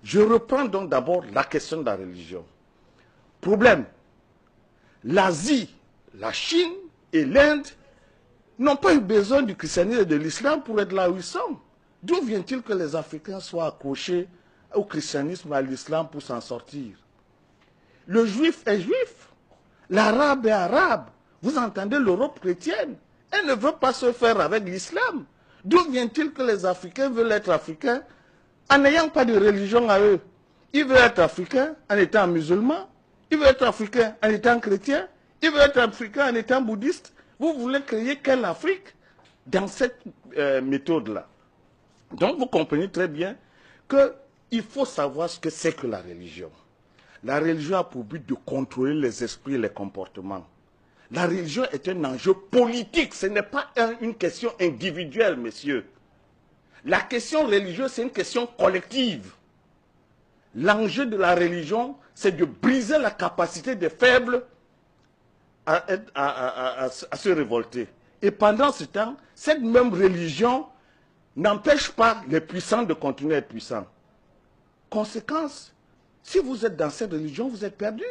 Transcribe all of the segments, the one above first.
Je reprends donc d'abord la question de la religion. Problème, l'Asie, la Chine et l'Inde n'ont pas eu besoin du christianisme et de l'islam pour être là où ils sont. D'où vient-il que les Africains soient accrochés au christianisme et à l'islam pour s'en sortir? Le juif est juif, l'arabe est arabe. Vous entendez l'Europe chrétienne? Elle ne veut pas se faire avec l'islam. D'où vient-il que les Africains veulent être africains en n'ayant pas de religion à eux? Ils veulent être africains en étant musulmans, ils veulent être africains en étant chrétiens, ils veulent être africains en étant bouddhistes. Vous voulez créer quelle Afrique dans cette méthode-là? Donc vous comprenez très bien qu'il faut savoir ce que c'est que la religion. La religion a pour but de contrôler les esprits et les comportements. La religion est un enjeu politique, ce n'est pas une question individuelle, messieurs. La question religieuse, c'est une question collective. L'enjeu de la religion, c'est de briser la capacité des faibles à se révolter. Et pendant ce temps, cette même religion n'empêche pas les puissants de continuer à être puissants. Conséquence, si vous êtes dans cette religion, vous êtes perdu.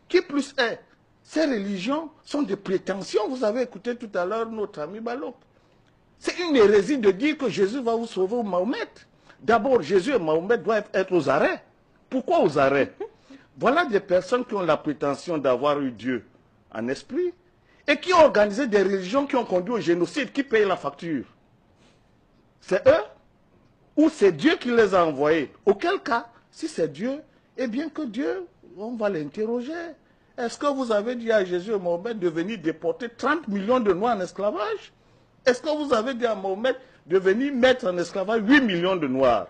Qui plus est, ces religions sont des prétentions. Vous avez écouté tout à l'heure notre ami Balok. C'est une hérésie de dire que Jésus va vous sauver ou Mahomet. D'abord, Jésus et Mahomet doivent être aux arrêts. Pourquoi aux arrêts? Voilà des personnes qui ont la prétention d'avoir eu Dieu en esprit et qui ont organisé des religions qui ont conduit au génocide, qui payent la facture. C'est eux ou c'est Dieu qui les a envoyés? Auquel cas, si c'est Dieu, eh bien que Dieu, on va l'interroger. Est-ce que vous avez dit à Jésus et Mahomet de venir déporter 30 millions de Noirs en esclavage? Est-ce que vous avez dit à Mahomet de venir mettre en esclavage 8 millions de Noirs?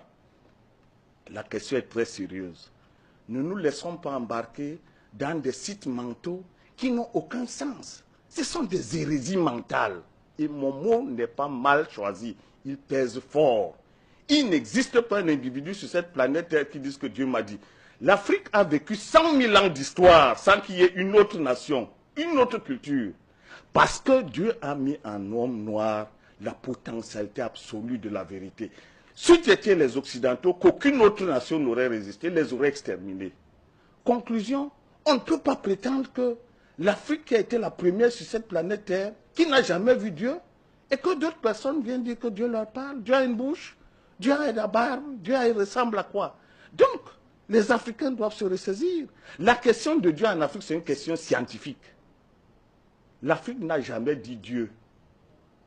La question est très sérieuse. Ne nous laissons pas embarquer dans des sites mentaux qui n'ont aucun sens. Ce sont des hérésies mentales. Et mon mot n'est pas mal choisi. Il pèse fort. Il n'existe pas un individu sur cette planète Terre qui dise que Dieu m'a dit. L'Afrique a vécu 100 000 ans d'histoire sans qu'il y ait une autre nation, une autre culture. Parce que Dieu a mis en homme noir la potentialité absolue de la vérité. Si c'était les Occidentaux, qu'aucune autre nation n'aurait résisté, les aurait exterminés. Conclusion, on ne peut pas prétendre que l'Afrique qui a été la première sur cette planète Terre, qui n'a jamais vu Dieu, et que d'autres personnes viennent dire que Dieu leur parle. Dieu a une bouche, Dieu a la barbe, Dieu il ressemble à quoi? Donc, les Africains doivent se ressaisir. La question de Dieu en Afrique, c'est une question scientifique. L'Afrique n'a jamais dit Dieu.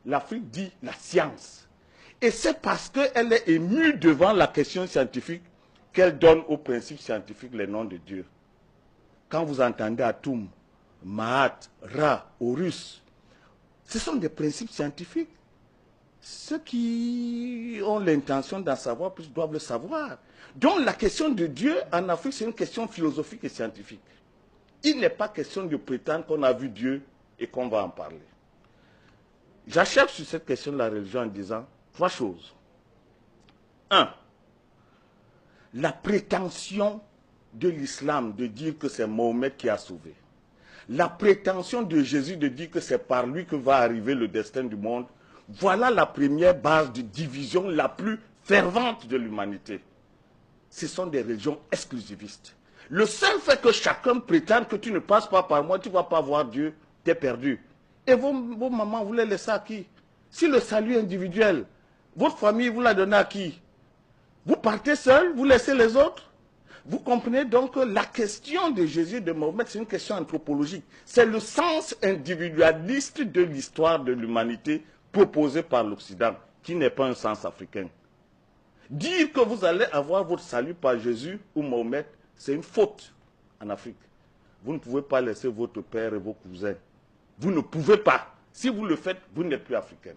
L'Afrique dit la science. Et c'est parce qu'elle est émue devant la question scientifique qu'elle donne aux principes scientifiques les noms de Dieu. Quand vous entendez Atum, Mahat, Ra, Horus, ce sont des principes scientifiques. Ceux qui ont l'intention d'en savoir plus doivent le savoir. Donc la question de Dieu en Afrique, c'est une question philosophique et scientifique. Il n'est pas question de prétendre qu'on a vu Dieu et qu'on va en parler. J'achève sur cette question de la religion en disant 3 choses. 1. La prétention de l'islam de dire que c'est Mahomet qui a sauvé. La prétention de Jésus de dire que c'est par lui que va arriver le destin du monde. Voilà la première base de division la plus fervente de l'humanité. Ce sont des religions exclusivistes. Le seul fait que chacun prétende que tu ne passes pas par moi, tu ne vas pas voir Dieu, tu es perdu. Et vos mamans, vous les laissez à qui? Si le salut est individuel, votre famille, vous la donnez à qui? Vous partez seul, vous laissez les autres? Vous comprenez donc que la question de Jésus et de Mahomet, c'est une question anthropologique. C'est le sens individualiste de l'histoire de l'humanité proposé par l'Occident, qui n'est pas un sens africain. Dire que vous allez avoir votre salut par Jésus ou Mahomet, c'est une faute en Afrique. Vous ne pouvez pas laisser votre père et vos cousins. Vous ne pouvez pas. Si vous le faites, vous n'êtes plus africain.